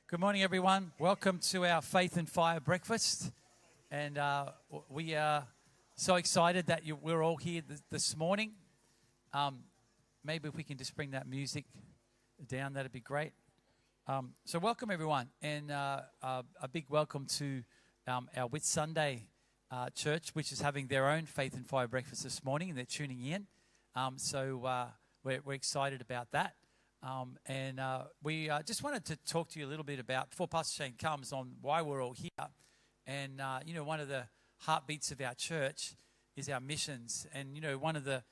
Good morning, everyone. Welcome to our Faith and Fire breakfast. And we are so excited that we're all here this morning. Maybe if we can just bring that music down, that'd be great. So welcome, everyone. And a big welcome to our Whit Sunday church, which is having their own Faith and Fire breakfast this morning, and they're tuning in. So we're excited about that. We just wanted to talk to you a little bit about, before Pastor Shane comes, on why we're all here. And, one of the heartbeats of our church is our missions. And, one of the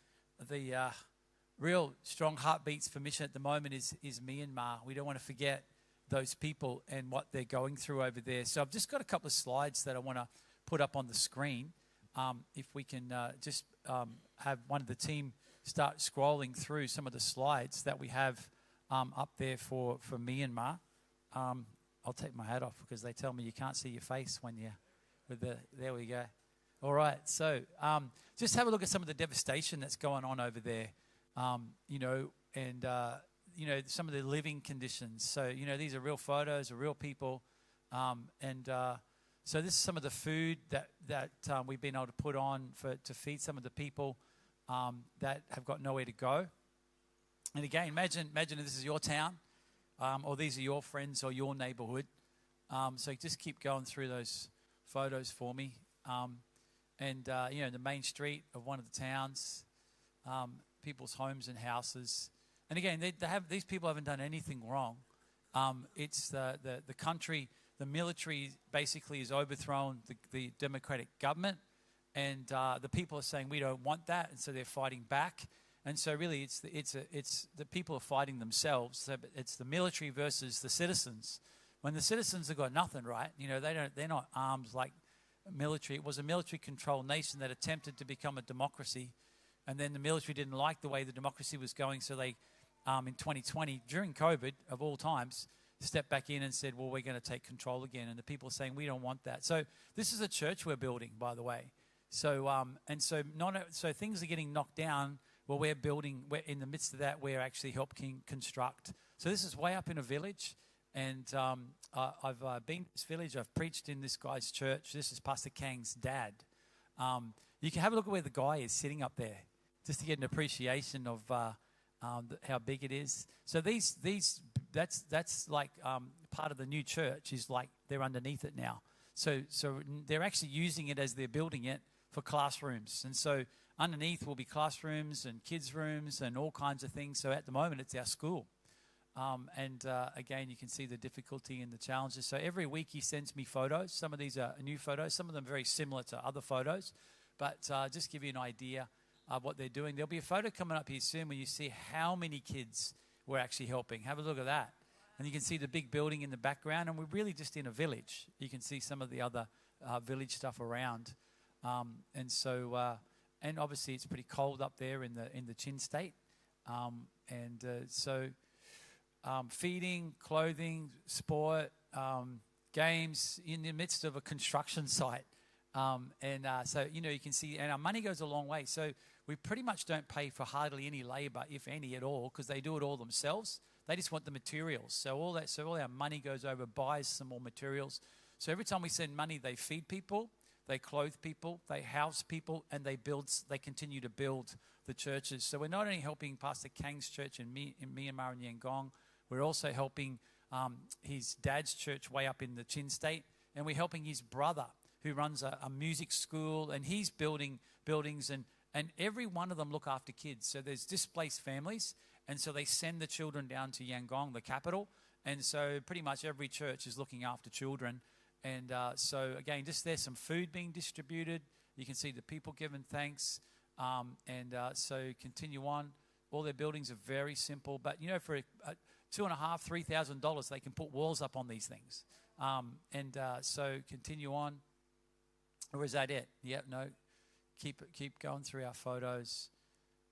real strong heartbeats for mission at the moment is Myanmar. We don't want to forget those people and what they're going through over there. So I've just got a couple of slides that I want to put up on the screen. If we can just have one of the team start scrolling through some of the slides that we have up there for Myanmar. I'll take my hat off because they tell me you can't see your face when you're with there we go. All right, so just have a look at some of the devastation that's going on over there, and some of the living conditions. So, these are real photos of real people, so this is some of the food that we've been able to put on to feed some of the people that have got nowhere to go. And again, imagine if this is your town, or these are your friends or your neighborhood. So just keep going through those photos for me. The main street of one of the towns, people's homes and houses. And again, these people haven't done anything wrong. It's the country, the military basically has overthrown the democratic government, and the people are saying we don't want that, and so they're fighting back. And so really it's the people are fighting themselves. So it's the military versus the citizens. When the citizens have got nothing, right? They're not armed like military. It was a military-controlled nation that attempted to become a democracy, and then the military didn't like the way the democracy was going, so they, in 2020, during COVID, of all times, stepped back in and said, well, we're going to take control again. And the people are saying, we don't want that. So this is a church we're building, by the way. So so things are getting knocked down. Well, we're in the midst of that, we're actually helping construct. So this is way up in a village, and I've been to this village. I've preached in this guy's church. This is Pastor Kang's dad. You can have a look at where the guy is sitting up there, just to get an appreciation of how big it is. So that's like part of the new church is like they're underneath it now. So they're actually using it as they're building it for classrooms, and so underneath will be classrooms and kids' rooms and all kinds of things. So at the moment, it's our school. Again, you can see the difficulty and the challenges. So every week he sends me photos. Some of these are new photos. Some of them very similar to other photos. But just give you an idea of what they're doing. There'll be a photo coming up here soon when you see how many kids we're actually helping. Have a look at that. And you can see the big building in the background. And we're really just in a village. You can see some of the other village stuff around. And obviously it's pretty cold up there in the Chin State, feeding, clothing, sport, games in the midst of a construction site, you can see, and our money goes a long way. So we pretty much don't pay for hardly any labor, if any at all, because they do it all themselves. They just want the materials. So all our money goes over, buys some more materials. So every time we send money, they feed people. They clothe people, they house people, and they continue to build the churches. So we're not only helping Pastor Kang's church in Myanmar and Yangon, we're also helping his dad's church way up in the Chin State, and we're helping his brother who runs a music school, and he's building buildings, and every one of them look after kids. So there's displaced families, and so they send the children down to Yangon, the capital, and so pretty much every church is looking after children. And so, again, just there's some food being distributed. You can see the people giving thanks. So continue on. All their buildings are very simple. But, for $2,500, $3,000, they can put walls up on these things. So continue on. Or is that it? Yep, no. Keep going through our photos.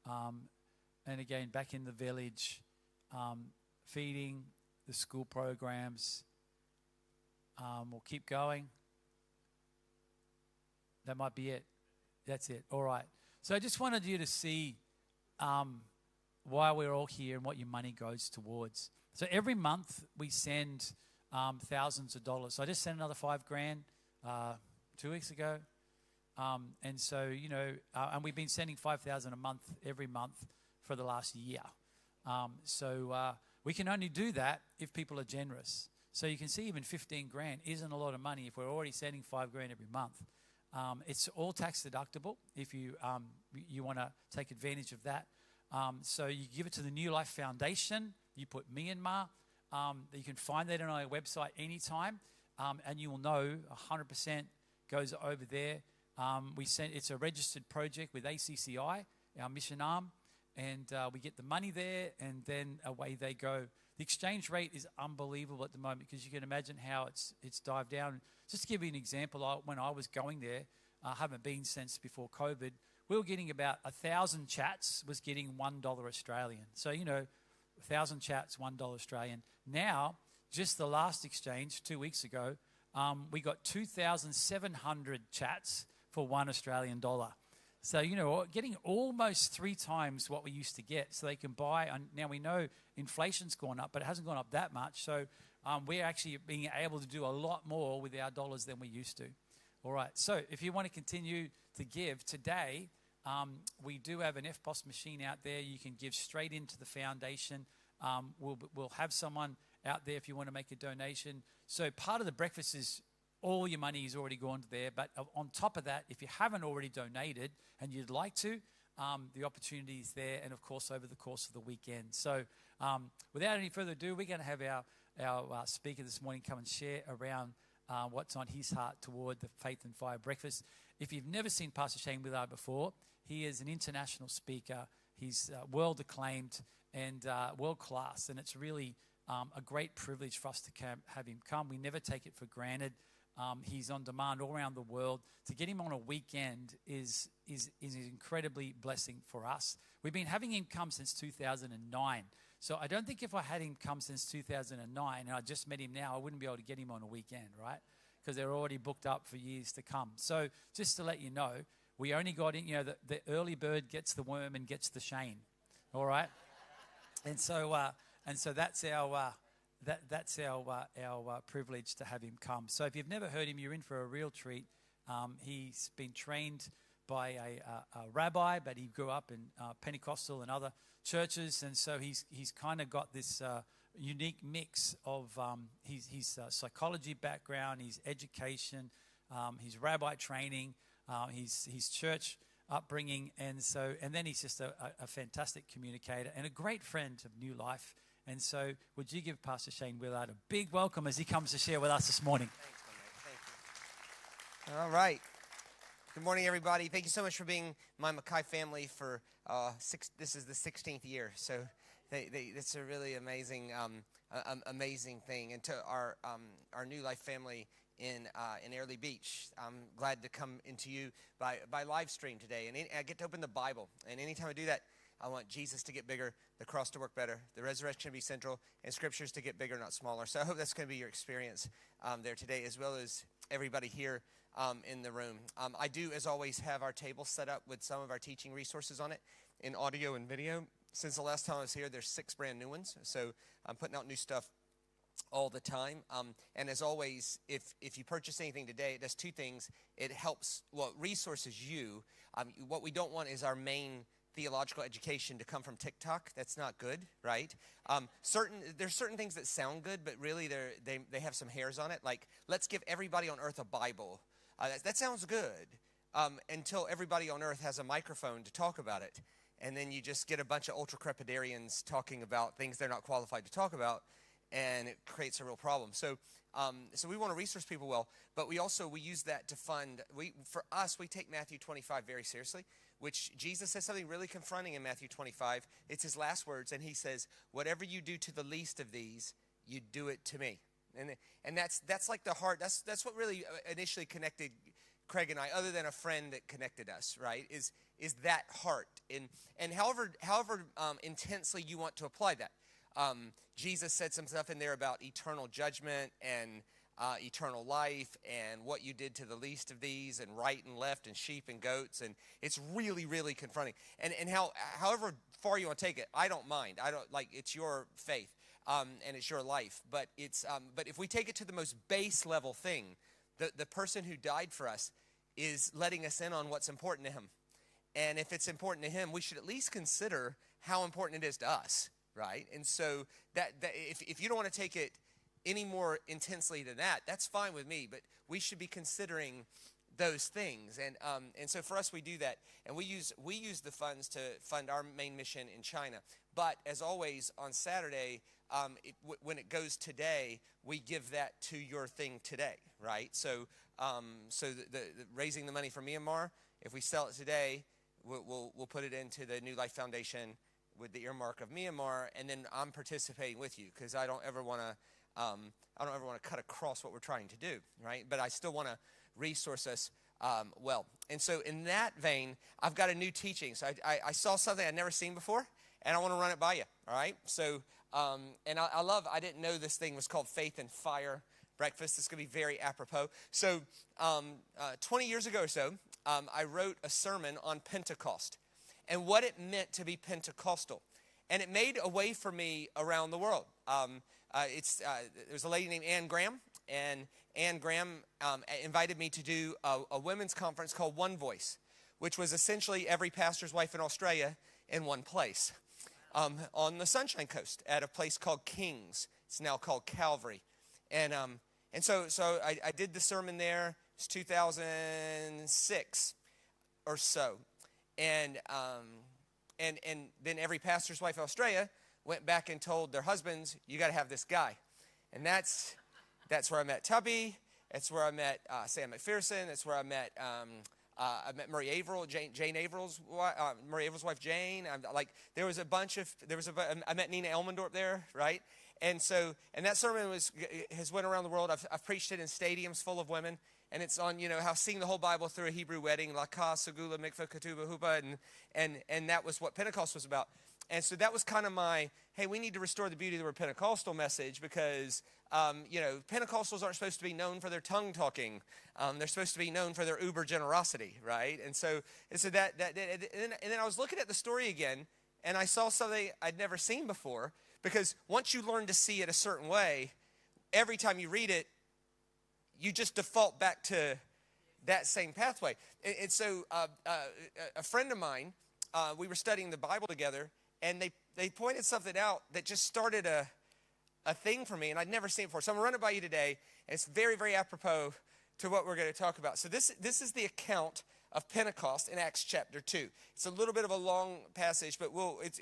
And, again, back in the village, feeding, the school programs. We'll keep going. That might be it. That's it. All right. So I just wanted you to see why we're all here and what your money goes towards. So every month we send thousands of dollars. So I just sent another $5,000 2 weeks ago. And so, and we've been sending $5,000 a month every month for the last year. So we can only do that if people are generous. So you can see even $15,000 isn't a lot of money if we're already sending $5,000 every month. It's all tax deductible if you want to take advantage of that. So you give it to the New Life Foundation. You put Myanmar. You can find that on our website anytime, and you will know 100% goes over there. It's a registered project with ACCI, our mission arm, and we get the money there, and then away they go. The exchange rate is unbelievable at the moment because you can imagine how it's dived down. Just to give you an example, when I was going there, I haven't been since before COVID, we were getting about 1,000 chats was getting $1 Australian. So, 1,000 chats, $1 Australian. Now, just the last exchange 2 weeks ago, we got 2,700 chats for $1 Australian dollar. So, getting almost 3 times what we used to get. So they can buy, and now we know inflation's gone up, but it hasn't gone up that much. So we're actually being able to do a lot more with our dollars than we used to. All right, so if you want to continue to give today, we do have an FPOS machine out there. You can give straight into the foundation. We'll have someone out there if you want to make a donation. So part of the breakfast is all your money is already gone to there. But on top of that, if you haven't already donated and you'd like to, the opportunity is there. And, of course, over the course of the weekend. So without any further ado, we're going to have our speaker this morning come and share around what's on his heart toward the Faith and Fire breakfast. If you've never seen Pastor Shane Willard before, he is an international speaker. He's world acclaimed and world class. And it's really a great privilege for us to have him come. We never take it for granted. He's on demand all around the world. To get him on a weekend is an incredibly blessing for us. We've been having him come since 2009. So I don't think if I had him come since 2009 and I just met him now, I wouldn't be able to get him on a weekend, right? Because they're already booked up for years to come. So just to let you know, we only got in, the early bird gets the worm and gets the Shane, all right? And so that's our privilege to have him come. So if you've never heard him, you're in for a real treat. He's been trained by a rabbi, but he grew up in Pentecostal and other churches, and so he's kind of got this unique mix of his psychology background, his education, his rabbi training, his church upbringing, and then he's just a fantastic communicator and a great friend of New Life. And so would you give Pastor Shane Willard a big welcome as he comes to share with us this morning? Thanks, my mate. Thank you. All right. Good morning, everybody. Thank you so much for being my Mackay family for this is the 16th year. So it's a really amazing thing. And to our New Life family in Airlie Beach, I'm glad to come into you by live stream today. And I get to open the Bible. And anytime I do that, I want Jesus to get bigger, the cross to work better, the resurrection to be central, and scriptures to get bigger, not smaller. So I hope that's going to be your experience there today, as well as everybody here in the room. I do, as always, have our table set up with some of our teaching resources on it in audio and video. Since the last time I was here, there's 6 brand new ones. So I'm putting out new stuff all the time. And as always, if you purchase anything today, it does 2 things. It helps, resources you. What we don't want is our main theological education to come from TikTok. That's not good, right? There's certain things that sound good, but really they have some hairs on it. Like, let's give everybody on earth a Bible. That sounds good until everybody on earth has a microphone to talk about it. And then you just get a bunch of ultra-crepidarians talking about things they're not qualified to talk about, and it creates a real problem. So we want to resource people well, but we use that to fund. We take Matthew 25 very seriously, which Jesus says something really confronting in Matthew 25. It's his last words, and he says, "Whatever you do to the least of these, you do it to me." And that's like the heart. That's what really initially connected Craig and I, other than a friend that connected us, right? Is that heart, and however intensely you want to apply that. Jesus said some stuff in there about eternal judgment and eternal life and what you did to the least of these and right and left and sheep and goats, and it's really, really confronting. And however far you want to take it, I don't mind. I don't, like, it's your faith. and it's your life. But but if we take it to the most base level thing, the person who died for us is letting us in on what's important to him. And if it's important to him, we should at least consider how important it is to us, right? And so that if you don't want to take it any more intensely than that, that's fine with me. But we should be considering those things, and so for us, we do that, and we use the funds to fund our main mission in China. But as always, on Saturday, when it goes today, we give that to your thing today, right? So the raising the money for Myanmar, if we sell it today, we'll put it into the New Life Foundation with the earmark of Myanmar, and then I'm participating with you because I don't ever want to cut across what we're trying to do, right? But I still want to resource us well. And so in that vein, I've got a new teaching. So I saw something I'd never seen before, and I want to run it by you, all right? So, and I didn't know this thing was called Faith and Fire Breakfast. It's going to be very apropos. So 20 years ago or so, I wrote a sermon on Pentecost and what it meant to be Pentecostal. And it made a way for me around the world. There's a lady named Ann Graham, and Ann Graham invited me to do a women's conference called One Voice, which was essentially every pastor's wife in Australia in one place, on the Sunshine Coast at a place called Kings. It's now called Calvary. And so I did the sermon there. It's 2006 or so. And then every pastor's wife in Australia went back and told their husbands, you got to have this guy. And that's where I met Tubby. That's where I met Sam McPherson. That's where I met Murray Averill, Jane Averill's wife, Murray Averill's wife Jane. I met Nina Elmendorf there, right? And that sermon has went around the world. I've preached it in stadiums full of women. And it's on, how seeing the whole Bible through a Hebrew wedding, Laka, Segula, Mikvah, Ketubah, Hupa, and that was what Pentecost was about. And so that was kind of my, hey, we need to restore the beauty of the Pentecostal message because, Pentecostals aren't supposed to be known for their tongue talking. They're supposed to be known for their uber generosity, right? And then I was looking at the story again, and I saw something I'd never seen before, because once you learn to see it a certain way, every time you read it, you just default back to that same pathway. And so a friend of mine, we were studying the Bible together, and they pointed something out that just started a thing for me, and I'd never seen it before. So I'm going to run it by you today, and it's very, very apropos to what we're going to talk about. So this is the account of Pentecost in Acts chapter 2. It's a little bit of a long passage, but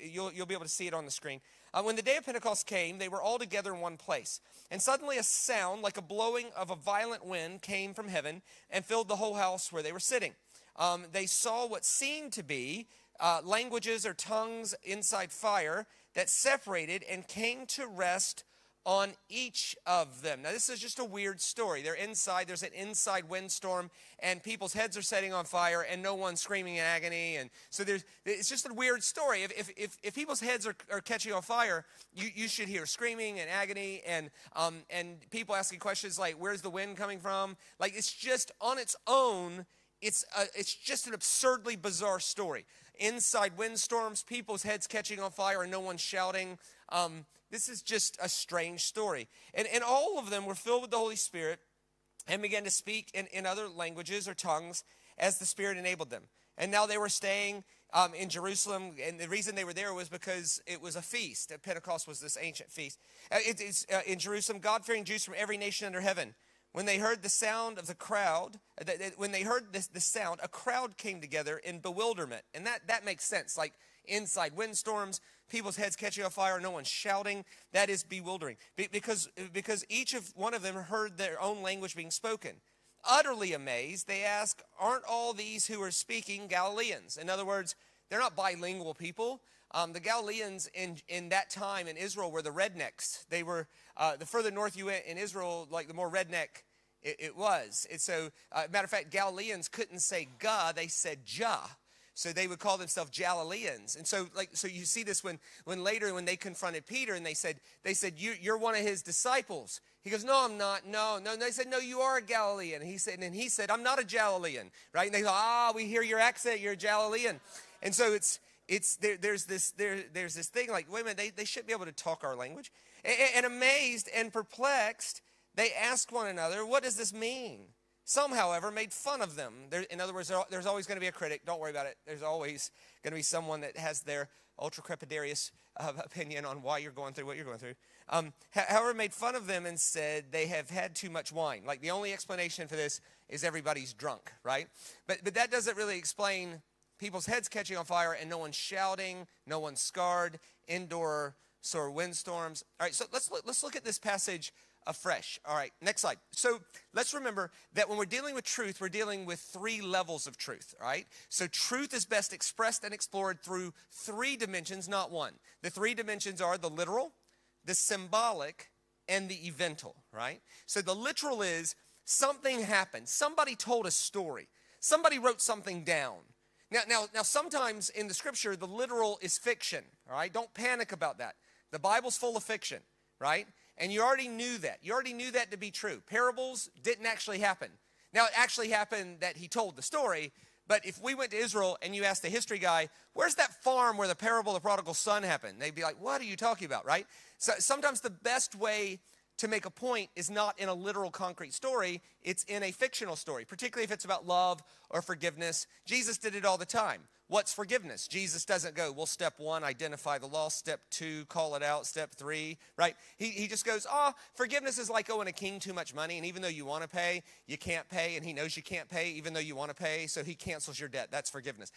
you'll be able to see it on the screen. When the day of Pentecost came, they were all together in one place. And suddenly a sound like a blowing of a violent wind came from heaven and filled the whole house where they were sitting. They saw what seemed to be languages or tongues inside fire that separated and came to rest on each of them. Now, this is just a weird story. They're inside. There's an inside windstorm, and people's heads are setting on fire, and no one's screaming in agony. And so it's just a weird story. If people's heads are catching on fire, you should hear screaming and agony, and people asking questions like, "Where's the wind coming from?" Like, it's just on its own. It's just an absurdly bizarre story. Inside windstorms, people's heads catching on fire, and no one's shouting. This is just a strange story. And all of them were filled with the Holy Spirit and began to speak in other languages or tongues as the Spirit enabled them. And now they were staying in Jerusalem, and the reason they were there was because it was a feast. Pentecost was this ancient feast. It's in Jerusalem, God-fearing Jews from every nation under heaven. When they heard the sound of the crowd, the sound, a crowd came together in bewilderment. And that makes sense. Like inside windstorms, people's heads catching on fire, no one's shouting. That is bewildering. Because each of one of them heard their own language being spoken. Utterly amazed, they ask, aren't all these who are speaking Galileans? In other words, they're not bilingual people. The Galileans in that time in Israel were the rednecks. They were, the further north you went in Israel, like the more redneck it was. And so, matter of fact, Galileans couldn't say ga, they said ja. So they would call themselves Galileans. And so you see this when later when they confronted Peter and they said, you're one of his disciples. He goes, no, I'm not. No. They said, no, you are a Galilean. And he said, I'm not a Galilean, right? And they go, we hear your accent. You're a Galilean. And so it's there's this thing like, wait a minute, they should be able to talk our language. And amazed and perplexed, they asked one another, what does this mean? Some, however, made fun of them. In other words, there's always going to be a critic. Don't worry about it. There's always going to be someone that has their ultra-crepidarius opinion on why you're going through what you're going through. However, made fun of them and said they have had too much wine. Like, the only explanation for this is everybody's drunk, right? But that doesn't really explain people's heads catching on fire and no one's shouting, no one's scarred, indoor sort of windstorms. All right, so let's look at this passage afresh. All right, next slide. So let's remember that when we're dealing with truth, we're dealing with 3 levels of truth, all right? So truth is best expressed and explored through 3 dimensions, not 1. The 3 dimensions are the literal, the symbolic, and the evental, right? So the literal is something happened. Somebody told a story. Somebody wrote something down. Now, sometimes in the scripture, the literal is fiction, all right? Don't panic about that. The Bible's full of fiction, right? And you already knew that. You already knew that to be true. Parables didn't actually happen. Now, it actually happened that he told the story, but if we went to Israel and you asked the history guy, where's that farm where the parable of the prodigal son happened? They'd be like, what are you talking about, right? So sometimes the best way to make a point is not in a literal concrete story, it's in a fictional story, particularly if it's about love or forgiveness. Jesus did it all the time. What's forgiveness? Jesus doesn't go, well, step 1, identify the loss. Step 2, call it out. Step 3, right? He just goes, forgiveness is like owing a king too much money, and even though you want to pay, you can't pay, and he knows you can't pay even though you want to pay, so he cancels your debt. That's forgiveness.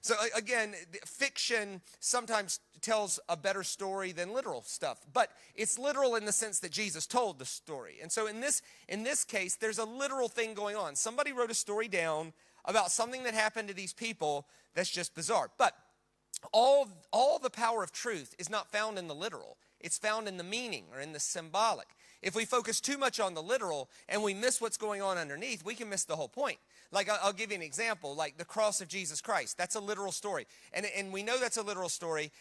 So again, fiction sometimes tells a better story than literal stuff, but it's literal in the sense that Jesus told the story. And so in this case, there's a literal thing going on. Somebody wrote a story down about something that happened to these people that's just bizarre. But all the power of truth is not found in the literal. It's found in the meaning or in the symbolic. If we focus too much on the literal and we miss what's going on underneath, we can miss the whole point. Like, I'll give you an example, like the cross of Jesus Christ. That's a literal story. And we know that's a literal story.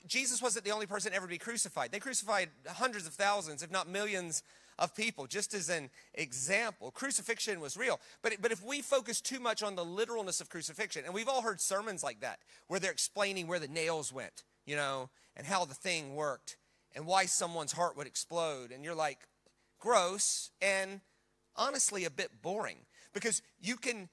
Jesus wasn't the only person ever to be crucified. They crucified hundreds of thousands, if not millions of people, just as an example. Crucifixion was real. But if we focus too much on the literalness of crucifixion, and we've all heard sermons like that, where they're explaining where the nails went, and how the thing worked, and why someone's heart would explode. And you're like, gross, and honestly a bit boring. Because you can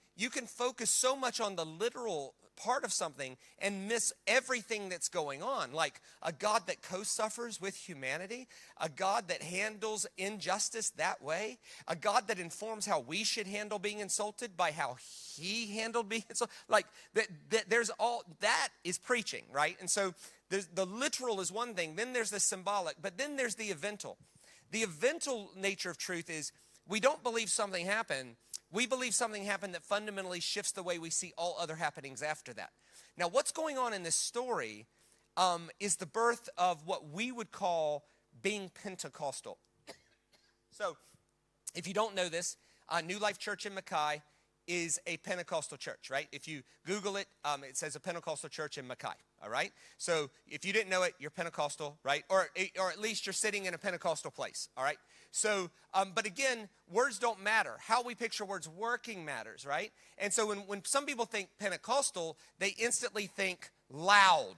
focus so much on the literal part of something and miss everything that's going on, like a God that co-suffers with humanity, a God that handles injustice that way, a God that informs how we should handle being insulted by how he handled being insulted. Like there's all that is preaching, right? And so the literal is one thing, then there's the symbolic, but then there's the evental. The evental nature of truth is we don't believe something happened. We believe something happened that fundamentally shifts the way we see all other happenings after that. Now, what's going on in this story is the birth of what we would call being Pentecostal. So, if you don't know this, New Life Church in Mackay is a Pentecostal church, right? If you Google it, it says a Pentecostal church in Mackay, all right? So, if you didn't know it, you're Pentecostal, right? Or at least you're sitting in a Pentecostal place, all right? So, but again, words don't matter. How we picture words working matters, right? And so when some people think Pentecostal, they instantly think loud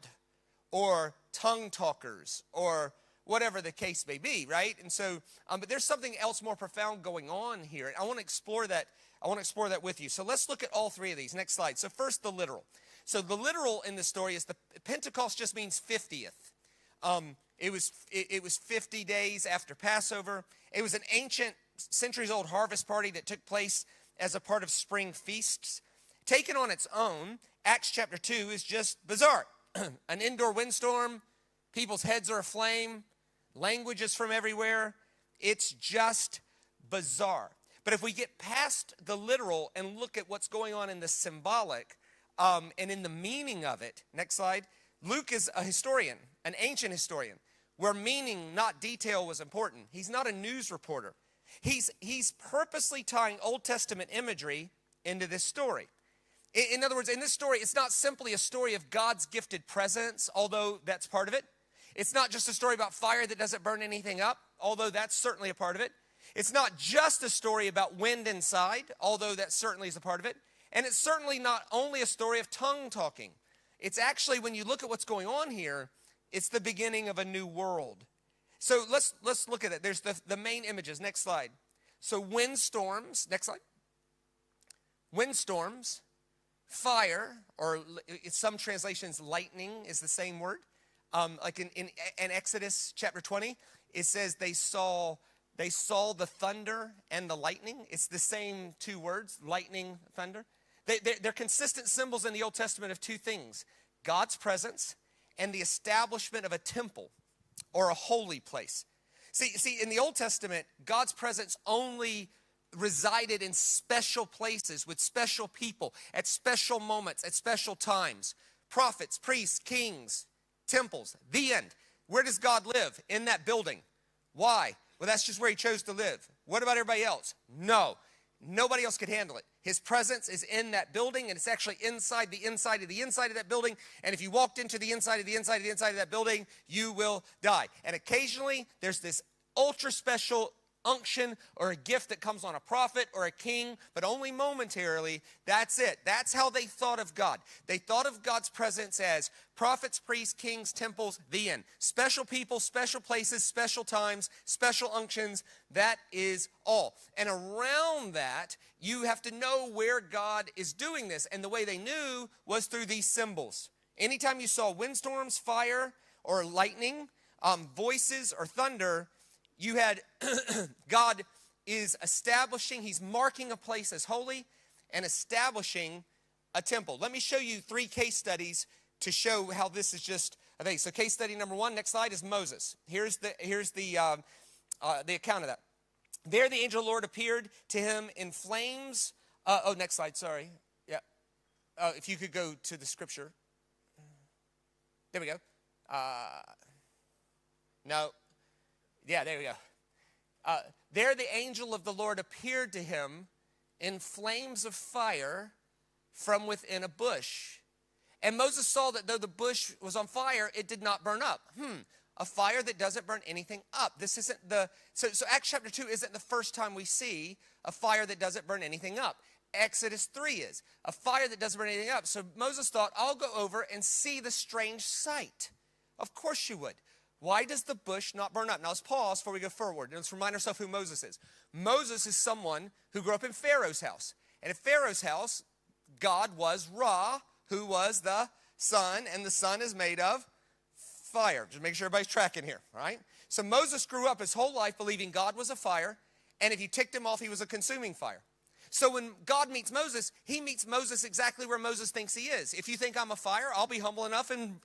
or tongue talkers or whatever the case may be, right? And so, but there's something else more profound going on here. And I want to explore that. I want to explore that with you. So let's look at all 3 of these. Next slide. So first, the literal. So the literal in the story is the Pentecost just means 50th. It was 50 days after Passover. It was an ancient, centuries-old harvest party that took place as a part of spring feasts. Taken on its own, Acts chapter 2 is just bizarre. An indoor windstorm, people's heads are aflame, languages from everywhere. It's just bizarre. But if we get past the literal and look at what's going on in the symbolic and in the meaning of it, next slide, Luke is a historian, an ancient historian, where meaning, not detail, was important. He's not a news reporter. He's purposely tying Old Testament imagery into this story. In other words, in this story, it's not simply a story of God's gifted presence, although that's part of it. It's not just a story about fire that doesn't burn anything up, although that's certainly a part of it. It's not just a story about wind inside, although that certainly is a part of it. And it's certainly not only a story of tongue talking. It's actually, when you look at what's going on here, it's the beginning of a new world. So let's look at it. There's the main images. Next slide. So windstorms. Next slide. Windstorms, fire, or in some translations, lightning is the same word. Like in Exodus chapter 20, it says they saw the thunder and the lightning. It's the same two words, lightning, thunder. They're consistent symbols in the Old Testament of two things: God's presence and the establishment of a temple or a holy place. See, in the Old Testament, God's presence only resided in special places with special people at special moments, at special times. Prophets, priests, kings, temples, the end. Where does God live? In that building. Why? Well, that's just where he chose to live. What about everybody else? No. Nobody else could handle it. His presence is in that building, and it's actually inside the inside of the inside of that building. And if you walked into the inside of the inside of the inside of that building, you will die. And occasionally, there's this ultra special unction or a gift that comes on a prophet or a king, but only momentarily. That's it. That's how they thought of God. They thought of God's presence as prophets, priests, kings, temples, the end. Special people, special places, special times, special unctions. That is all. And around that, you have to know where God is doing this. And the way they knew was through these symbols. Anytime you saw windstorms, fire, or lightning, voices, or thunder, you had God is establishing, he's marking a place as holy and establishing a temple. Let me show you 3 case studies to show how this is just a thing. So case study number 1, next slide, is Moses. Here's the account of that. There the angel of the Lord appeared to him in flames. Next slide, sorry. Yeah. If you could go to the scripture. There we go. No. Yeah, there we go. There the angel of the Lord appeared to him in flames of fire from within a bush. And Moses saw that though the bush was on fire, it did not burn up. A fire that doesn't burn anything up. This isn't so Acts chapter 2 isn't the first time we see a fire that doesn't burn anything up. Exodus 3 is a fire that doesn't burn anything up. So Moses thought, I'll go over and see the strange sight. Of course you would. Why does the bush not burn up? Now let's pause before we go forward. And let's remind ourselves who Moses is. Moses is someone who grew up in Pharaoh's house. And at Pharaoh's house, God was Ra, who was the sun, and the sun is made of fire. Just make sure everybody's tracking here, all right? So Moses grew up his whole life believing God was a fire, and if you ticked him off, he was a consuming fire. So when God meets Moses, he meets Moses exactly where Moses thinks he is. If you think I'm a fire, I'll be humble enough and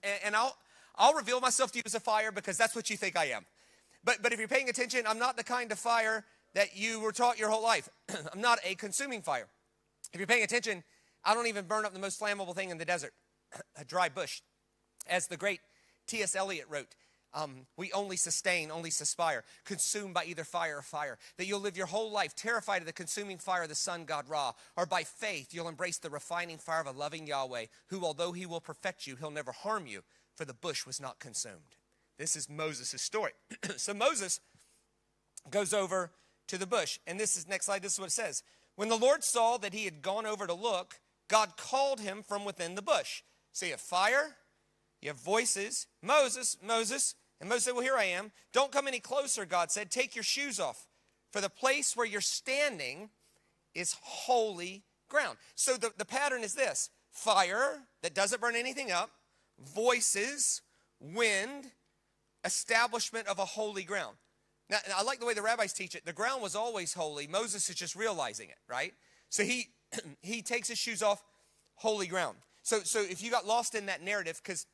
I'll reveal myself to you as a fire because that's what you think I am. But if you're paying attention, I'm not the kind of fire that you were taught your whole life. I'm not a consuming fire. If you're paying attention, I don't even burn up the most flammable thing in the desert, a dry bush. As the great T.S. Eliot wrote, we only sustain, only suspire, consumed by either fire or fire. That you'll live your whole life terrified of the consuming fire of the sun god Ra, or by faith you'll embrace the refining fire of a loving Yahweh, who although he will perfect you, he'll never harm you, for the bush was not consumed. This is Moses' story. So Moses goes over to the bush, and this is, next slide, this is what it says. When the Lord saw that he had gone over to look, God called him from within the bush. So you have fire, you have voices, Moses, Moses. And Moses said, well, here I am. Don't come any closer, God said. Take your shoes off, for the place where you're standing is holy ground. So the pattern is this: fire that doesn't burn anything up, voices, wind, establishment of a holy ground. Now, I like the way the rabbis teach it. The ground was always holy. Moses is just realizing it, right? So he takes his shoes off, holy ground. So if you got lost in that narrative, because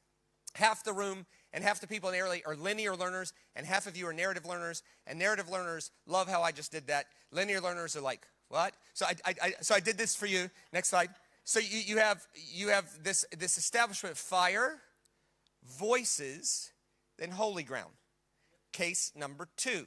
half the room and half the people in the area are linear learners, and half of you are narrative learners, and narrative learners love how I just did that. Linear learners are like, what? So I did this for you. Next slide. So you have this establishment of fire, voices, then holy ground. Case number 2,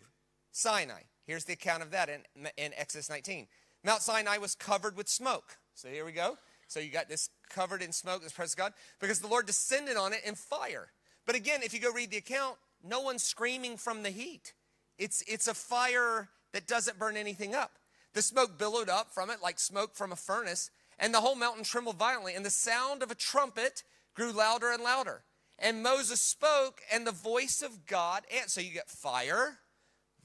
Sinai. Here's the account of that in Exodus 19. Mount Sinai was covered with smoke. So here we go. So you got this covered in smoke, this presence of God, because the Lord descended on it in fire. But again, if you go read the account, no one's screaming from the heat. It's a fire that doesn't burn anything up. The smoke billowed up from it like smoke from a furnace, and the whole mountain trembled violently, and the sound of a trumpet grew louder and louder. And Moses spoke, and the voice of God, and so you get fire,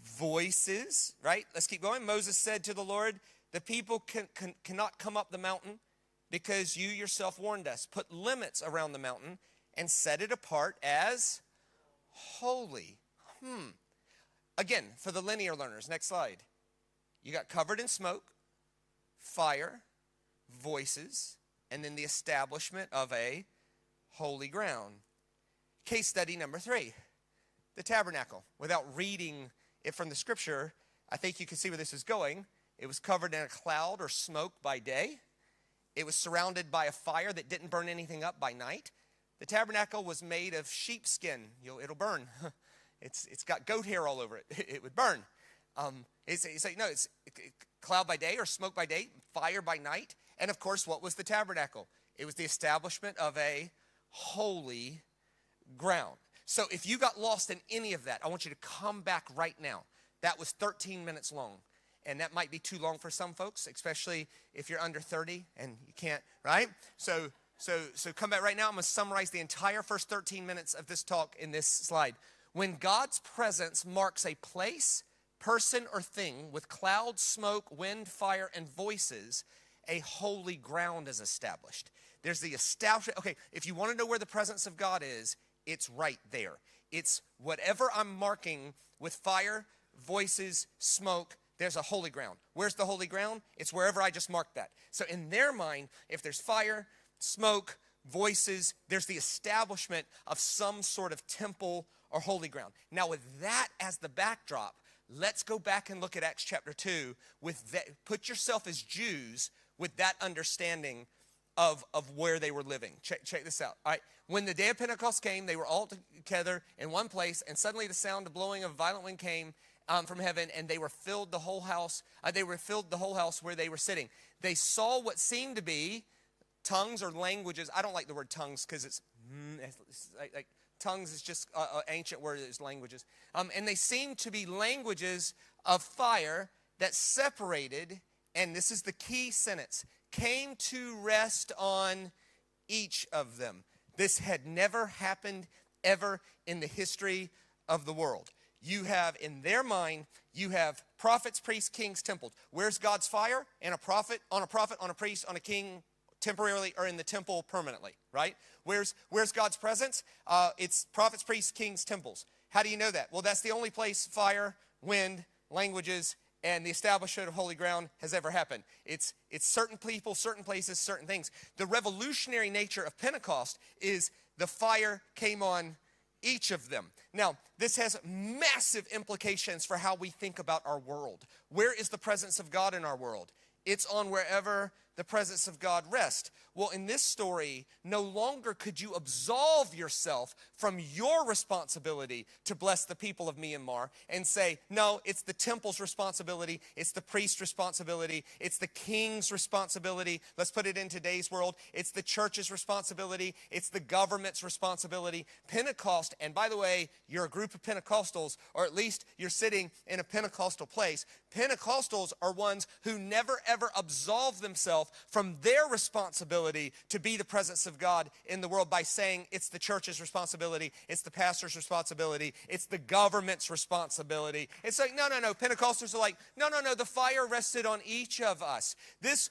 voices, right? Let's keep going. Moses said to the Lord, the people cannot come up the mountain because you yourself warned us. Put limits around the mountain and set it apart as holy. Again, for the linear learners, next slide. You got covered in smoke, fire, voices, and then the establishment of a holy ground. Case study number 3, the tabernacle. Without reading it from the scripture, I think you can see where this is going. It was covered in a cloud or smoke by day. It was surrounded by a fire that didn't burn anything up by night. The tabernacle was made of sheepskin. It'll burn. It's got goat hair all over it. It would burn. It's like, no, it's cloud by day or smoke by day, fire by night. And of course, what was the tabernacle? It was the establishment of a holy ground. So if you got lost in any of that, I want you to come back right now. That was 13 minutes long. And that might be too long for some folks, especially if you're under 30 and you can't, right? So come back right now. I'm going to summarize the entire first 13 minutes of this talk in this slide. When God's presence marks a place, person, or thing with cloud, smoke, wind, fire, and voices, a holy ground is established. There's the establishment. Okay, if you want to know where the presence of God is, it's right there. It's whatever I'm marking with fire, voices, smoke, there's a holy ground. Where's the holy ground? It's wherever I just marked that. So in their mind, if there's fire, smoke, voices, there's the establishment of some sort of temple or holy ground. Now with that as the backdrop, let's go back and look at Acts chapter 2 with that. Put yourself as Jews with that understanding of where they were living. Check this out. All right. When the day of Pentecost came, they were all together in one place, and suddenly the sound of blowing of a violent wind came from heaven, and they were filled the whole house. Where they were sitting. They saw what seemed to be tongues or languages. I don't like the word tongues because it's like tongues is just an ancient word. It's languages. And they seemed to be languages of fire that separated, and this is the key sentence, came to rest on each of them. This had never happened ever in the history of the world. You have, in their mind, you have prophets, priests, kings, temples. Where's God's fire? And a prophet, on a priest, on a king, temporarily, or in the temple permanently, right? Where's God's presence? It's prophets, priests, kings, temples. How do you know that? Well, that's the only place fire, wind, languages, and the establishment of holy ground has ever happened. It's certain people, certain places, certain things. The revolutionary nature of Pentecost is the fire came on each of them. Now, this has massive implications for how we think about our world. Where is the presence of God in our world? It's on wherever the presence of God rests. Well, in this story, no longer could you absolve yourself from your responsibility to bless the people of Myanmar and say, no, it's the temple's responsibility, it's the priest's responsibility, it's the king's responsibility. Let's put it in today's world. It's the church's responsibility, it's the government's responsibility. Pentecost, and by the way, you're a group of Pentecostals, or at least you're sitting in a Pentecostal place. Pentecostals are ones who never ever absolve themselves from their responsibility to be the presence of God in the world by saying it's the church's responsibility, it's the pastor's responsibility, it's the government's responsibility. It's like, no. Pentecostals are like, no, the fire rested on each of us. This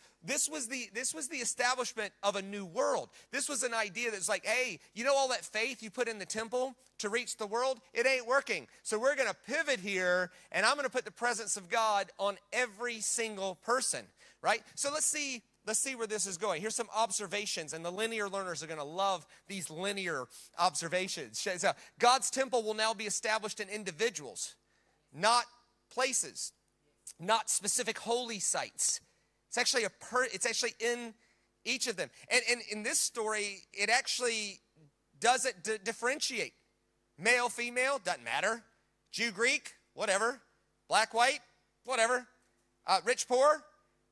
was the establishment of a new world. This was an idea that's like, hey, you know all that faith you put in the temple to reach the world? It ain't working. So we're going to pivot here, and I'm going to put the presence of God on every single person, right? So let's see where this is going. Here's some observations, and the linear learners are going to love these linear observations. So God's temple will now be established in individuals, not places, not specific holy sites. It's actually in each of them. And in this story, it actually doesn't differentiate. Male, female, doesn't matter. Jew, Greek, whatever. Black, white, whatever. Rich, poor,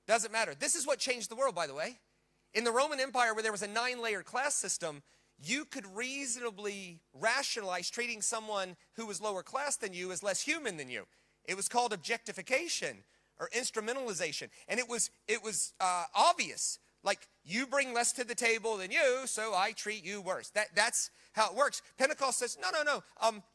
doesn't matter. This is what changed the world, by the way. In the Roman Empire, where there was a 9-layered class system, you could reasonably rationalize treating someone who was lower class than you as less human than you. It was called objectification or instrumentalization. And it was obvious. Like, you bring less to the table than you, so I treat you worse. That's how it works. Pentecost says, no.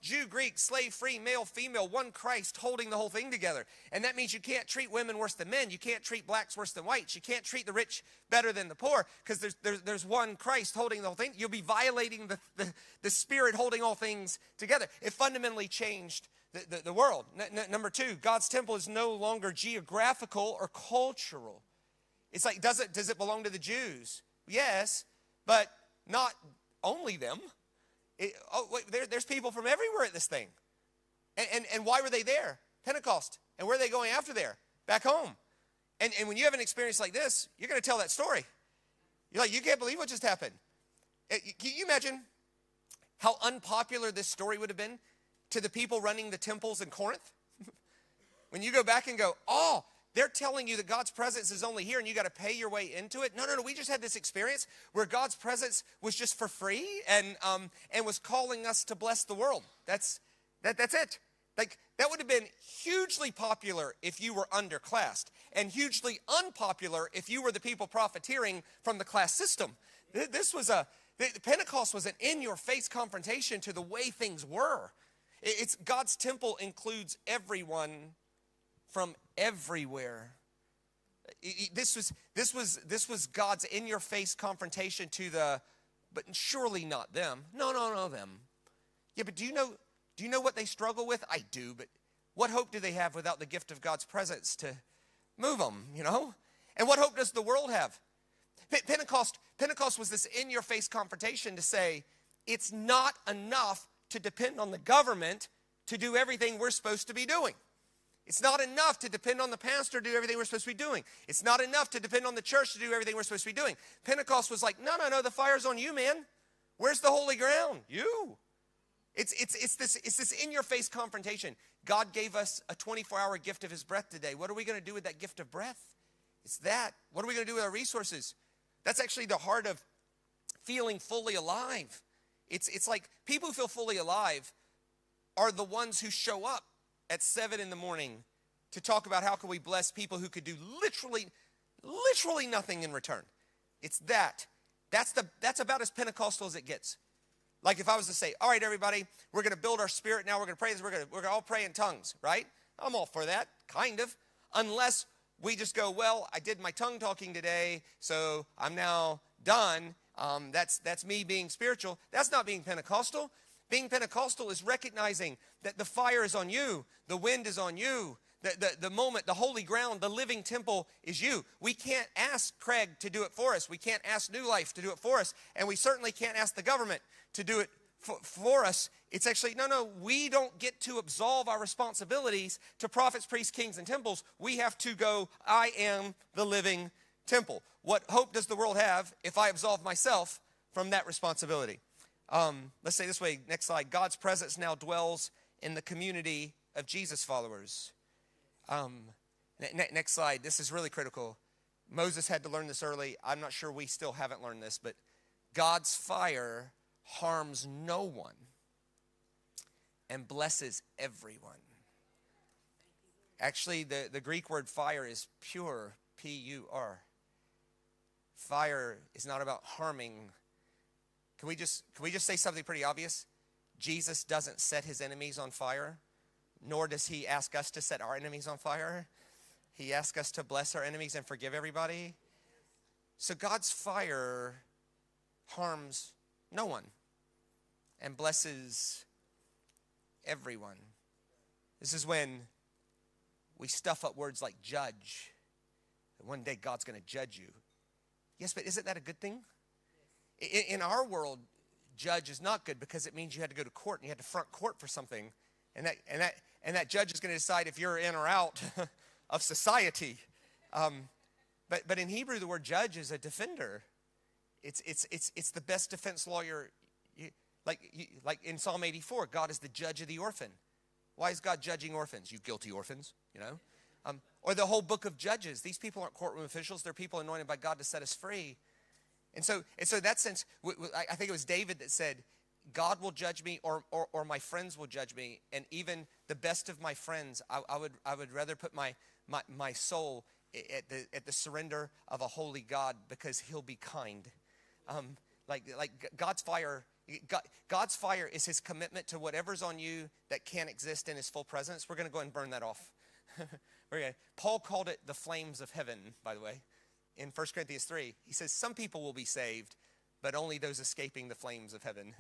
Jew, Greek, slave, free, male, female, one Christ holding the whole thing together. And that means you can't treat women worse than men. You can't treat blacks worse than whites. You can't treat the rich better than the poor, because there's one Christ holding the whole thing. You'll be violating the Spirit holding all things together. It fundamentally changed the world. Number two, God's temple is no longer geographical or cultural. It's like, does it belong to the Jews? Yes, but not only them. There's people from everywhere at this thing. And why were they there? Pentecost. And where are they going after there? Back home. And when you have an experience like this, you're going to tell that story. You're like, you can't believe what just happened. Can you imagine how unpopular this story would have been to the people running the temples in Corinth? When you go back and go, oh, they're telling you that God's presence is only here and you got to pay your way into it. No. We just had this experience where God's presence was just for free and was calling us to bless the world. That's it. Like, that would have been hugely popular if you were underclassed, and hugely unpopular if you were the people profiteering from the class system. Pentecost was an in-your-face confrontation to the way things were. It's God's temple includes everyone from everywhere. This was God's in-your-face confrontation to but surely not them. No, them. Yeah, but do you know what they struggle with? I do, but what hope do they have without the gift of God's presence to move them, And what hope does the world have? Pentecost was this in-your-face confrontation to say, it's not enough to depend on the government to do everything we're supposed to be doing. It's not enough to depend on the pastor to do everything we're supposed to be doing. It's not enough to depend on the church to do everything we're supposed to be doing. Pentecost was like, no, the fire's on you, man. Where's the holy ground? You. It's this in-your-face confrontation. God gave us a 24-hour gift of his breath today. What are we going to do with that gift of breath? It's that. What are we going to do with our resources? That's actually the heart of feeling fully alive. It's like people who feel fully alive are the ones who show up at 7 in the morning to talk about how can we bless people who could do literally nothing in return. It's that. That's about as Pentecostal as it gets. Like if I was to say, all right, everybody, we're going to build our spirit now. We're going to pray this. We're going to all pray in tongues, right? I'm all for that, kind of. Unless we just go, well, I did my tongue talking today, so I'm now done. That's me being spiritual. That's not being Pentecostal. Being Pentecostal is recognizing that the fire is on you, the wind is on you, the moment, the holy ground, the living temple is you. We can't ask Craig to do it for us. We can't ask New Life to do it for us. And we certainly can't ask the government to do it for us. It's actually, no, we don't get to absolve our responsibilities to prophets, priests, kings, and temples. We have to go, I am the living temple. What hope does the world have if I absolve myself from that responsibility? Let's say this way, next slide. God's presence now dwells in the community of Jesus followers. Next slide. This is really critical. Moses had to learn this early. I'm not sure we still haven't learned this, but God's fire harms no one and blesses everyone. Actually, the Greek word fire is pure, P-U-R. Fire is not about harming. Can we just say something pretty obvious? Jesus doesn't set his enemies on fire, nor does he ask us to set our enemies on fire. He asks us to bless our enemies and forgive everybody. So God's fire harms no one and blesses everyone. This is when we stuff up words like judge. One day God's going to judge you. Yes, but isn't that a good thing? In our world, judge is not good because it means you had to go to court and you had to front court for something. And that judge is going to decide if you're in or out of society. But in Hebrew, the word judge is a defender. It's the best defense lawyer. Like in Psalm 84, God is the judge of the orphan. Why is God judging orphans? You guilty orphans, Or the whole book of Judges. These people aren't courtroom officials. They're people anointed by God to set us free. And so in that sense, I think it was David that said, God will judge me or my friends will judge me. And even the best of my friends, I would rather put my soul at the surrender of a holy God, because he'll be kind. Like God's fire. God's fire is his commitment to whatever's on you that can't exist in his full presence. We're going to go ahead and burn that off. Paul called it the flames of heaven, by the way. In 1 Corinthians 3, he says some people will be saved, but only those escaping the flames of heaven.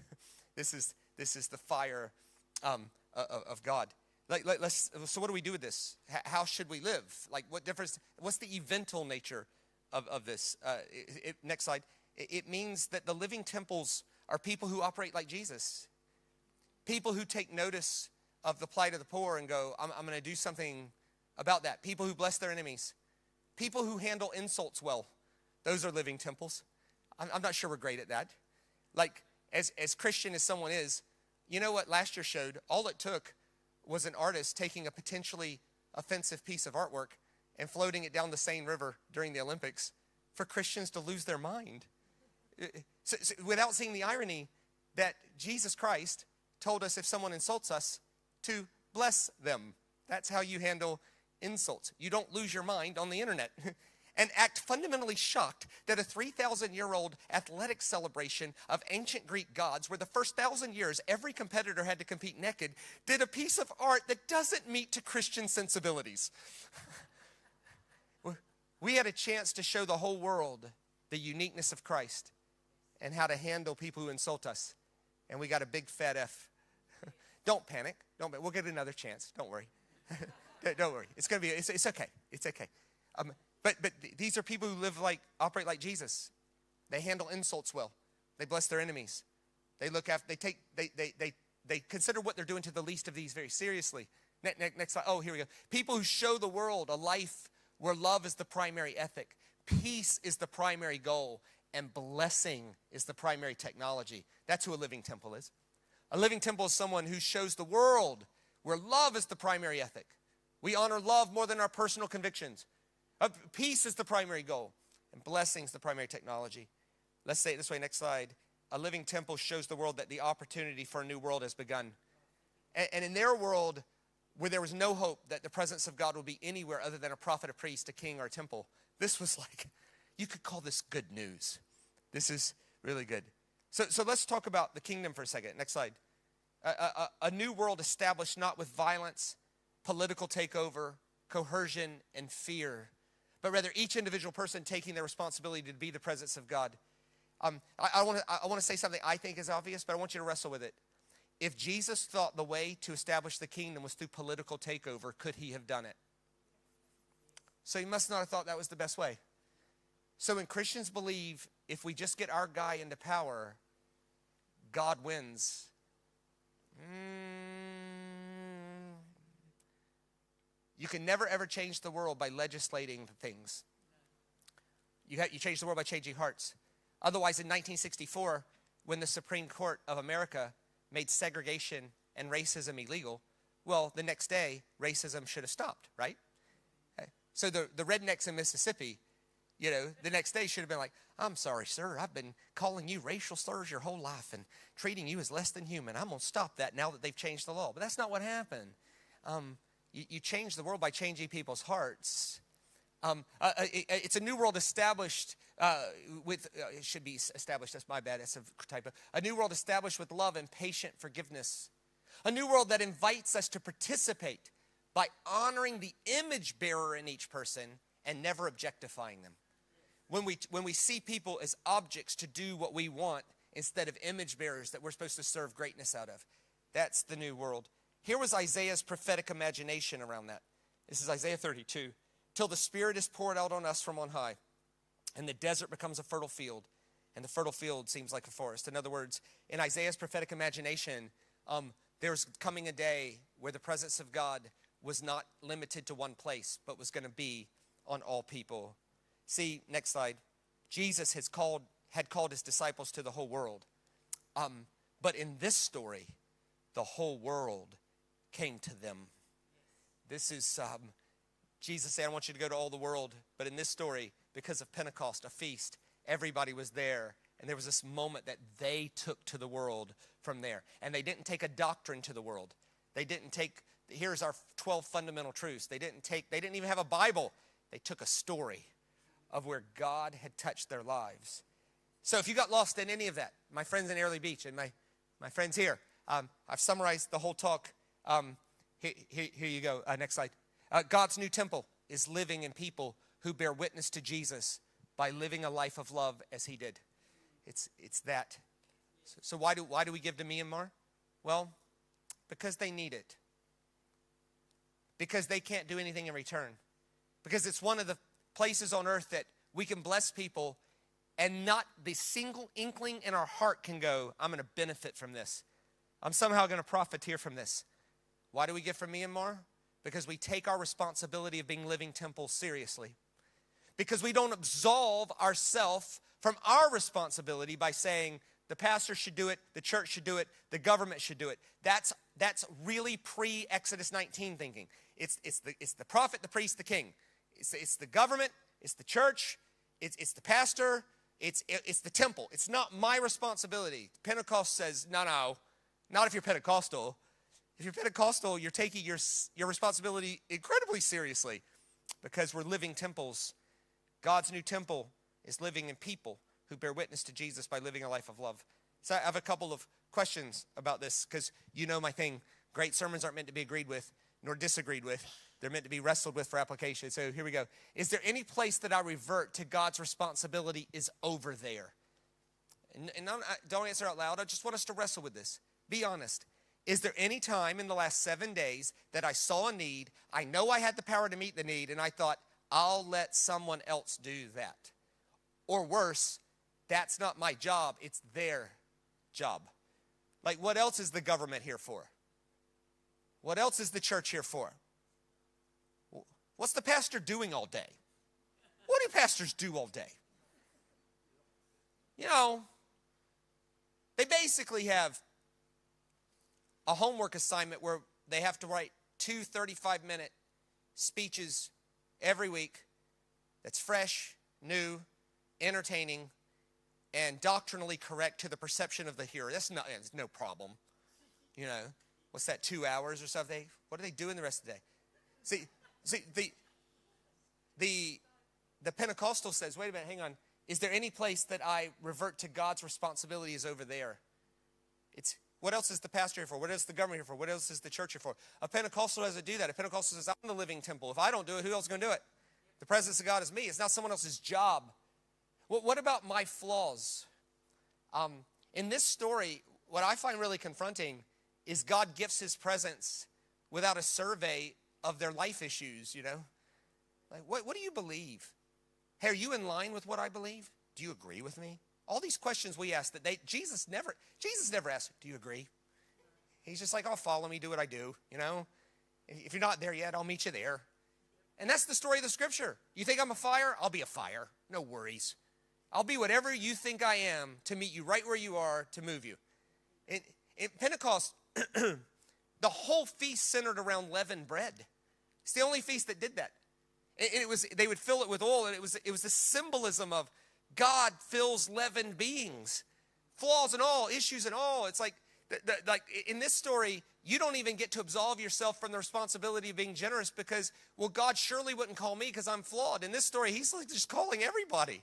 This is the fire of God. So what do we do with this? How should we live? Like, what difference? What's the eventual nature of this? Next slide. It means that the living temples are people who operate like Jesus. People who take notice of the plight of the poor and go, I'm going to do something about that. People who bless their enemies. People who handle insults well. Those are living temples. I'm not sure we're great at that. Like, as Christian as someone is, you know what last year showed? All it took was an artist taking a potentially offensive piece of artwork and floating it down the Seine River during the Olympics for Christians to lose their mind. So without seeing the irony that Jesus Christ told us if someone insults us to bless them. That's how you handle insults. You don't lose your mind on the internet and act fundamentally shocked that a 3,000-year-old athletic celebration of ancient Greek gods, where the first 1,000 years every competitor had to compete naked, did a piece of art that doesn't meet to Christian sensibilities. We had a chance to show the whole world the uniqueness of Christ and how to handle people who insult us. And we got a big fat F. Don't panic. We'll get another chance. Don't worry. Don't worry. It's going to be, it's okay. It's okay. But these are people who operate like Jesus. They handle insults well. They bless their enemies. They look after, they consider what they're doing to the least of these very seriously. Next slide. Oh, here we go. People who show the world a life where love is the primary ethic, peace is the primary goal, and blessing is the primary technology. That's who a living temple is. A living temple is someone who shows the world where love is the primary ethic. We honor love more than our personal convictions. Peace is the primary goal, and blessing is the primary technology. Let's say it this way, next slide. A living temple shows the world that the opportunity for a new world has begun. And in their world, where there was no hope that the presence of God would be anywhere other than a prophet, a priest, a king, or a temple, this was like, you could call this good news. This is really good. So let's talk about the kingdom for a second. Next slide. A new world established not with violence, political takeover, coercion, and fear, but rather each individual person taking their responsibility to be the presence of God. I want to say something I think is obvious, but I want you to wrestle with it. If Jesus thought the way to establish the kingdom was through political takeover, could he have done it? So he must not have thought that was the best way. So when Christians believe if we just get our guy into power, God wins. You can never ever change the world by legislating things. You change the world by changing hearts. Otherwise, in 1964, when the Supreme Court of America made segregation and racism illegal, well, the next day, racism should have stopped, right? Okay. So the rednecks in Mississippi, the next day should have been like, I'm sorry, sir, I've been calling you racial slurs your whole life and treating you as less than human. I'm going to stop that now that they've changed the law. But that's not what happened. You change the world by changing people's hearts. It's a new world established it should be established, that's my bad, that's a typo. A new world established with love and patient forgiveness. A new world that invites us to participate by honoring the image bearer in each person and never objectifying them. When we see people as objects to do what we want instead of image bearers that we're supposed to serve greatness out of. That's the new world. Here was Isaiah's prophetic imagination around that. This is Isaiah 32. Till the Spirit is poured out on us from on high, and the desert becomes a fertile field, and the fertile field seems like a forest. In other words, in Isaiah's prophetic imagination, there's coming a day where the presence of God was not limited to one place, but was going to be on all people. See, next slide. Jesus had called his disciples to the whole world. But in this story, the whole world came to them. This is Jesus saying, I want you to go to all the world. But in this story, because of Pentecost, a feast, everybody was there. And there was this moment that they took to the world from there. And they didn't take a doctrine to the world. They didn't take, here's our 12 fundamental truths. They didn't even have a Bible. They took a story of where God had touched their lives. So if you got lost in any of that, my friends in Airlie Beach and my friends here, I've summarized the whole talk. Here you go. Next slide. God's new temple is living in people who bear witness to Jesus by living a life of love as he did. It's that. So why do we give to Myanmar? Well, because they need it. Because they can't do anything in return. Because it's one of the places on earth that we can bless people and not the single inkling in our heart can go, I'm going to benefit from this. I'm somehow going to profiteer from this. Why do we give from Myanmar? Because we take our responsibility of being living temples seriously. Because we don't absolve ourselves from our responsibility by saying the pastor should do it, the church should do it, the government should do it. That's really pre-Exodus 19 thinking. It's the prophet, the priest, the king. It's the government, it's the church, it's the pastor, it's the temple. It's not my responsibility. Pentecost says, no, not if you're Pentecostal. If you're Pentecostal, you're taking your responsibility incredibly seriously because we're living temples. God's new temple is living in people who bear witness to Jesus by living a life of love. So I have a couple of questions about this because you know my thing. Great sermons aren't meant to be agreed with nor disagreed with. They're meant to be wrestled with for application. So here we go. Is there any place that I revert to God's responsibility is over there? And don't answer out loud. I just want us to wrestle with this. Be honest. Is there any time in the last 7 days that I saw a need, I know I had the power to meet the need, and I thought, I'll let someone else do that? Or worse, that's not my job, it's their job. Like, what else is the government here for? What else is the church here for? What's the pastor doing all day? What do pastors do all day? You know, they basically have a homework assignment where they have to write 2 35-minute speeches every week that's fresh, new, entertaining, and doctrinally correct to the perception of the hearer. That's no problem. You know, what's that, 2 hours or something? What are they doing the rest of the day? See, the Pentecostal says, wait a minute, hang on. Is there any place that I revert to God's responsibility is over there? It's what else is the pastor here for? What else is the government here for? What else is the church here for? A Pentecostal doesn't do that. A Pentecostal says, I'm the living temple. If I don't do it, who else is going to do it? The presence of God is me. It's not someone else's job. What about my flaws? In this story, what I find really confronting is God gifts his presence without a survey of their life issues, you know? Like, what do you believe? Hey, are you in line with what I believe? Do you agree with me? All these questions we ask that Jesus never asked, do you agree? He's just like, oh, follow me, do what I do, you know? If you're not there yet, I'll meet you there. And that's the story of the scripture. You think I'm a fire? I'll be a fire. No worries. I'll be whatever you think I am to meet you right where you are to move you. In Pentecost, the whole feast centered around leavened bread. It's the only feast that did that. And they would fill it with oil, and it was the symbolism of God fills leavened beings, flaws and all, issues and all. It's like in this story, you don't even get to absolve yourself from the responsibility of being generous because, well, God surely wouldn't call me because I'm flawed. In this story, he's like just calling everybody.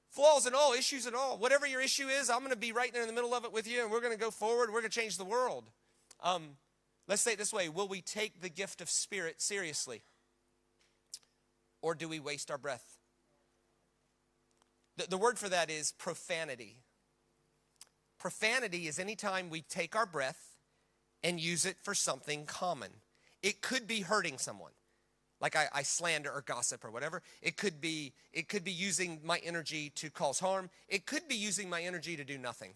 Flaws and all, issues and all. Whatever your issue is, I'm going to be right there in the middle of it with you, and we're going to go forward. We're going to change the world. Let's say it this way. Will we take the gift of spirit seriously? Or do we waste our breath? The word for that is profanity. Profanity is any time we take our breath and use it for something common. It could be hurting someone, like I slander or gossip or whatever. It could be using my energy to cause harm. It could be using my energy to do nothing.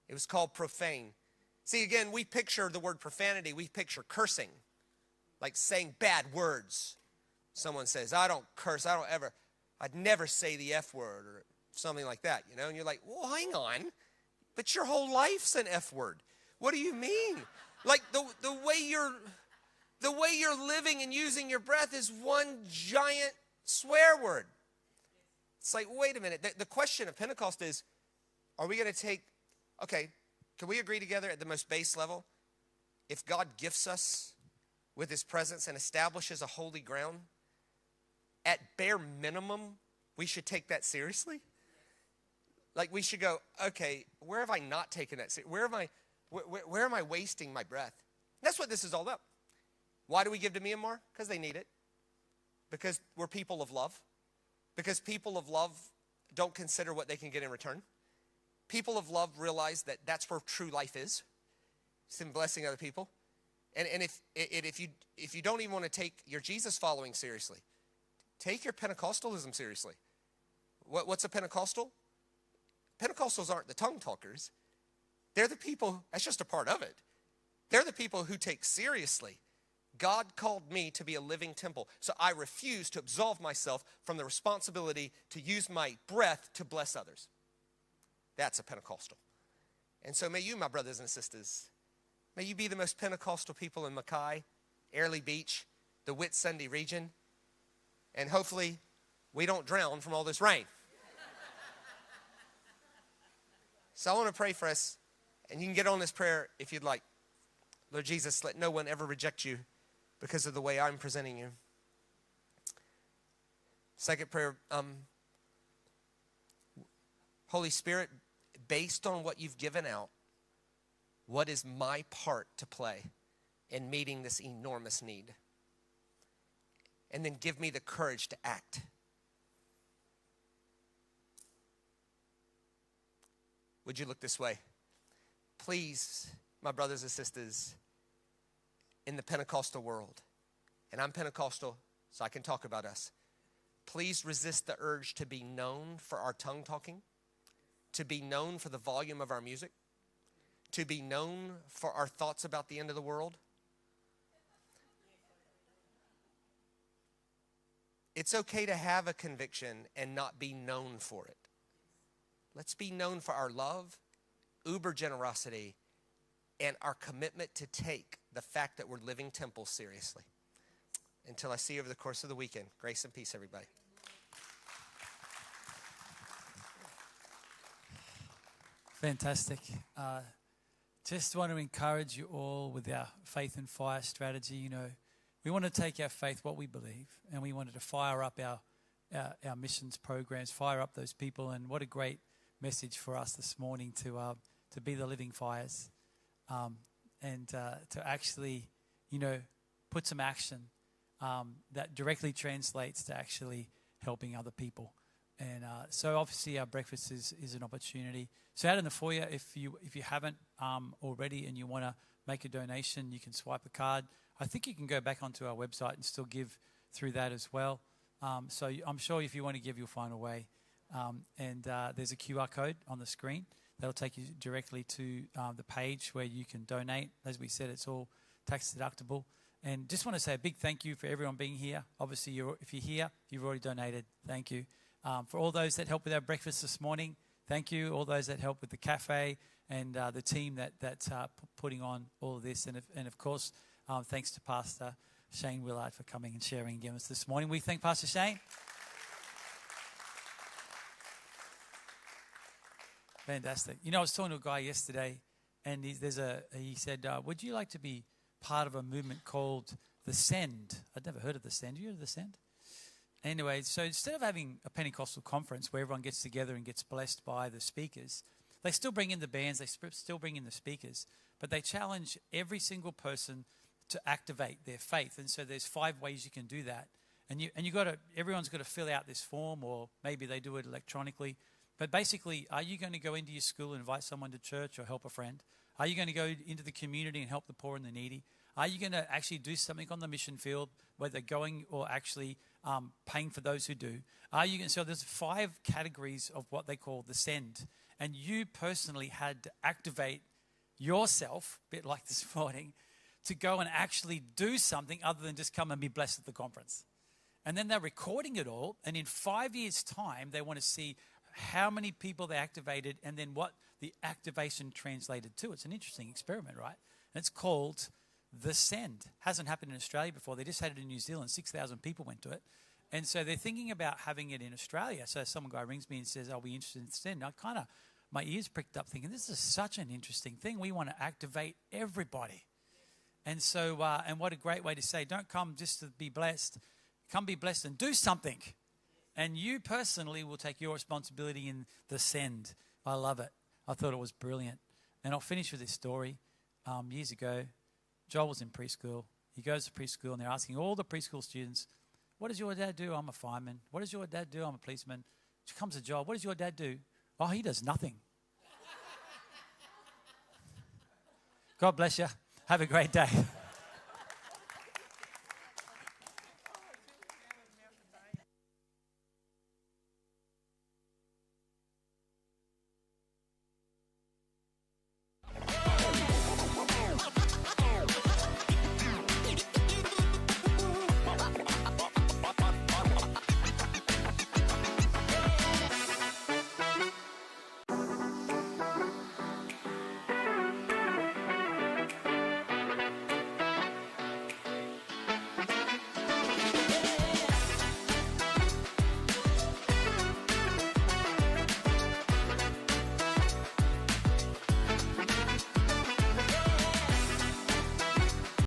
It was called profane. See, again, we picture the word profanity. We picture cursing, like saying bad words. Someone says, I don't curse. I'd never say the F word or something like that, you know? And you're like, well, hang on. But your whole life's an F word. What do you mean? Like the way you're living and using your breath is one giant swear word. It's like, wait a minute. The question of Pentecost is, are we going to can we agree together at the most base level? If God gifts us with his presence and establishes a holy ground, at bare minimum, we should take that seriously. Like we should go, okay, where have I not taken that seriously? Where am I wasting my breath? That's what this is all about. Why do we give to Myanmar? Because they need it. Because we're people of love. Because people of love don't consider what they can get in return. People of love realize that that's where true life is. It's in blessing other people. And if you don't even want to take your Jesus following seriously, take your Pentecostalism seriously. What's a Pentecostal? Pentecostals aren't the tongue talkers. They're the people, that's just a part of it. They're the people who take seriously, God called me to be a living temple. So I refuse to absolve myself from the responsibility to use my breath to bless others. That's a Pentecostal. And so may you, my brothers and sisters, may you be the most Pentecostal people in Mackay, Airlie Beach, the Whitsunday region, and hopefully we don't drown from all this rain. So I want to pray for us, and you can get on this prayer if you'd like. Lord Jesus, let no one ever reject you because of the way I'm presenting you. Second prayer, Holy Spirit, based on what you've given out, what is my part to play in meeting this enormous need? And then give me the courage to act. Would you look this way? Please, my brothers and sisters, in the Pentecostal world, and I'm Pentecostal, so I can talk about us. Please resist the urge to be known for our tongue talking, to be known for the volume of our music, to be known for our thoughts about the end of the world. It's okay to have a conviction and not be known for it. Let's be known for our love, uber generosity, and our commitment to take the fact that we're living temples seriously. Until I see you over the course of the weekend, grace and peace, everybody. Fantastic. Just want to encourage you all with our Faith and Fire strategy. You know, we want to take our faith, what we believe, and we wanted to fire up our missions programs, fire up those people. And what a great message for us this morning to be the living fires, and to actually, you know, put some action that directly translates to actually helping other people. And so obviously our breakfast is an opportunity. So out in the foyer, if you haven't already and you want to make a donation, you can swipe a card. I think you can go back onto our website and still give through that as well. So I'm sure if you want to give, you'll find a way. And there's a QR code on the screen that'll take you directly to the page where you can donate. As we said, it's all tax deductible. And just want to say a big thank you for everyone being here. Obviously, if you're here, you've already donated. Thank you. For all those that helped with our breakfast this morning, thank you. All those that helped with the cafe and the team that's putting on all of this. And of course, thanks to Pastor Shane Willard for coming and sharing again with us this morning. We thank Pastor Shane. Fantastic. You know, I was talking to a guy yesterday, and he said, would you like to be part of a movement called The Send? I'd never heard of The Send. You heard of The Send? Anyway, so instead of having a Pentecostal conference where everyone gets together and gets blessed by the speakers, they still bring in the bands, they still bring in the speakers, but they challenge every single person to activate their faith. And so there's 5 ways you can do that. And everyone's got to fill out this form, or maybe they do it electronically. But basically, are you going to go into your school and invite someone to church or help a friend? Are you going to go into the community and help the poor and the needy? Are you going to actually do something on the mission field, whether going or actually paying for those who do? So there's 5 categories of what they call the send. And you personally had to activate yourself, a bit like this morning, to go and actually do something other than just come and be blessed at the conference. And then they're recording it all. And in 5 years' time, they want to see how many people they activated and then what the activation translated to. It's an interesting experiment, right? And it's called The Send. Hasn't happened in Australia before. They just had it in New Zealand. 6,000 people went to it. And so they're thinking about having it in Australia. So some guy rings me and says, I'll be interested in The Send. And my ears pricked up thinking, this is such an interesting thing. We want to activate everybody. And so, and what a great way to say, don't come just to be blessed. Come be blessed and do something. And you personally will take your responsibility in the send. I love it. I thought it was brilliant. And I'll finish with this story. Years ago, Joel was in preschool. He goes to preschool and they're asking all the preschool students, what does your dad do? I'm a fireman. What does your dad do? I'm a policeman. Comes to Joel. What does your dad do? Oh, he does nothing. God bless you. Have a great day.